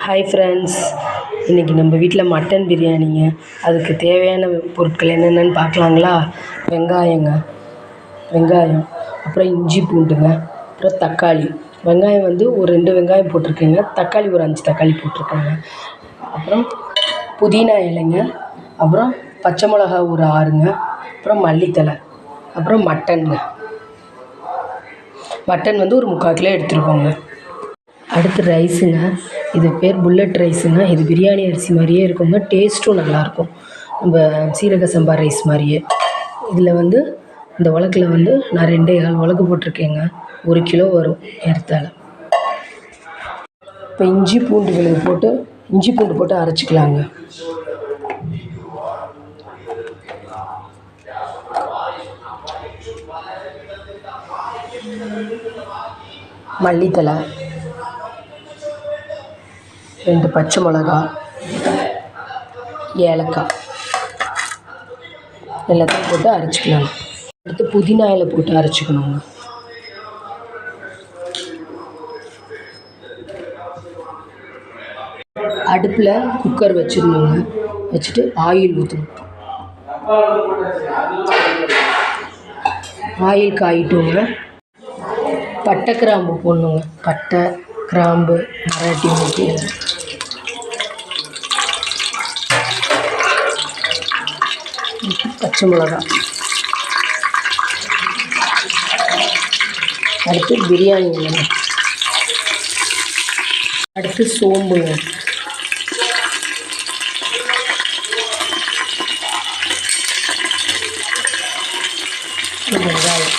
Hi friends, இன்றைக்கி நம்ம வீட்டில் மட்டன் பிரியாணிங்க. அதுக்கு தேவையான பொருட்கள் என்னென்னு பார்க்கலாங்களா? வெங்காயம், அப்புறம் இஞ்சி பூண்டுங்க, அப்புறம் தக்காளி. வெங்காயம் வந்து ஒரு 2 வெங்காயம் போட்டிருக்கேங்க. தக்காளி ஒரு 5 தக்காளி போட்டிருக்கேங்க. அப்புறம் புதினா இலைங்க, அப்புறம் பச்சை மிளகா ஒரு 6ங்க, அப்புறம் மல்லித்தழை, அப்புறம் மட்டன் வந்து ஒரு 3/4 கிலோ எடுத்துருக்கோங்க. அடுத்து ரைஸுங்க. இது பேர் புல்லட் ரைஸுங்க. இது பிரியாணி அரிசி மாதிரியே இருக்குங்க. டேஸ்ட்டும் நல்லாயிருக்கும், நம்ம சீரக சம்பா ரைஸ் மாதிரியே. இதில் வந்து இந்த உலக்கில் வந்து நான் 2.25 உலக்கு போட்டிருக்கேங்க. 1 கிலோ வரும் ஏறத்தாழ. இப்போ இஞ்சி பூண்டு போட்டு அரைச்சிக்கலாங்க. மல்லித்தழை, 2 பச்சை மிளகா, ஏலக்காய் எல்லாத்தையும் போட்டு அரைச்சிக்கலாங்க. அடுத்து புதினா இலை போட்டு அரைச்சிக்கணுங்க. அடுப்பில் குக்கர் வச்சிடணுங்க. வச்சுட்டு ஆயில் ஊற்றணும். ஆயில் காயிட்டுங்க. பட்டை கிராம்பு போடணுங்க. பட்டை கிராம்பு மராட்டி ஊற்றி பச்சை மிளகா, அடுத்து பிரியாணி இலை, அடுத்து சோம்புங்க, வெங்காயம்,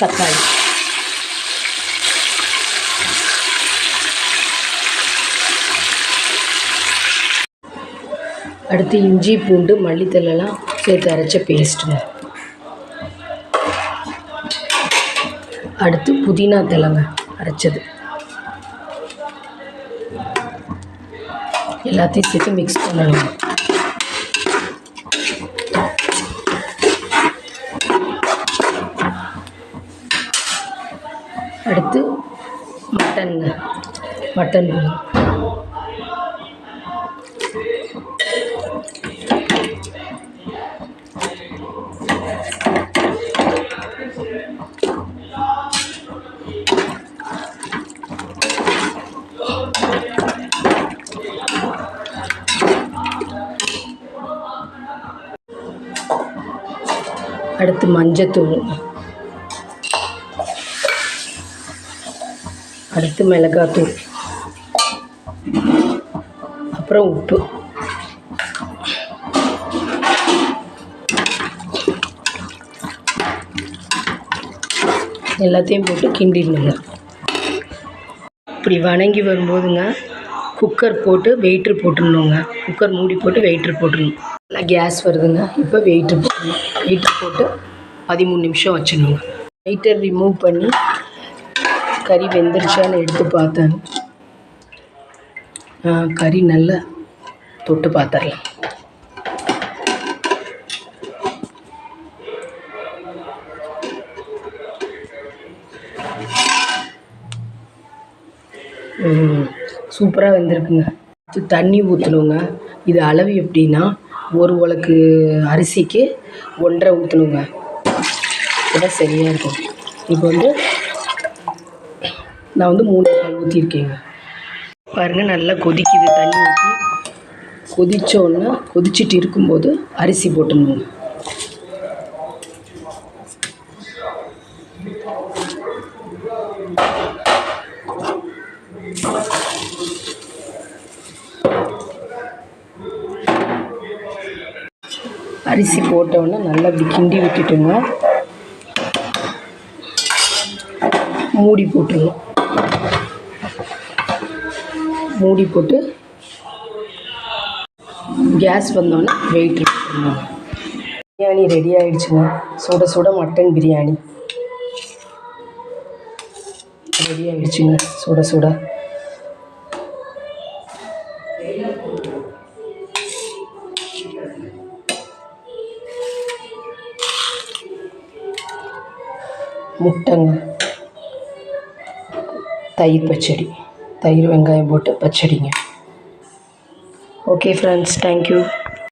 தக்காளி, அடுத்து இஞ்சி பூண்டு மல்லித்தலைலாம் சேர்த்து அரைச்ச பேஸ்ட்டுங்க. அடுத்து புதினா தழைங்க அரைச்சது. எல்லாத்தையும் சேர்த்து மிக்ஸ் பண்ணணும். அடுத்து மட்டன் அடுத்து மஞ்சத்தூள், அடுத்து மிளகாத்தூள், அப்புறம் உப்பு. எல்லாத்தையும் போட்டு கிண்டிடணுங்க. இப்படி வணங்கி வரும்போதுங்க குக்கர் போட்டு வெயிட்ரு போட்டுடணுங்க. குக்கர் மூடி போட்டு வெயிட்ரு போட்டுடணும். நல்லா கேஸ் வருதுங்க. இப்போ வெயிட்ரு போட்டு 13 நிமிஷம் வச்சிடணுங்க. வெயிட்டை ரிமூவ் பண்ணி கறி வெந்துருச்சான்னு எடுத்து பார்த்தேன். கறி நல்லா தொட்டு பார்த்துடலாம். சூப்பராக வெந்திருக்குங்க. தண்ணி ஊற்றணுங்க. இது அளவு எப்படின்னா, 1 உலக்கு அரிசிக்கு 1.5 ஊற்றணுங்க. இதான் சரியாக இருக்கும். இப்போ வந்து நான் வந்து 3 ஊற்றிருக்கேங்க. பாருங்கள், நல்லா கொதிக்குது. தண்ணி ஊற்றி கொதித்தோன்னா கொதிச்சுட்டு இருக்கும்போது அரிசி போட்டுடணுங்க. அரிசி போட்டோன்னா நல்லா இப்படி கிண்டி விட்டுட்டுங்க. மூடி போட்டுருணும். மூடி போட்டு கேஸ் வந்தோன்னே வெயிட் போட்டுருணும். பிரியாணி ரெடி ஆகிடுச்சுங்க. சுட சுட மட்டன் பிரியாணி ரெடி ஆகிடுச்சுங்க. சுட சுட முட்டைங்க, தயிர் பச்சடி, தயிர் வெங்காயம் போட்டு பச்சடிங்க. Okay friends, thank you.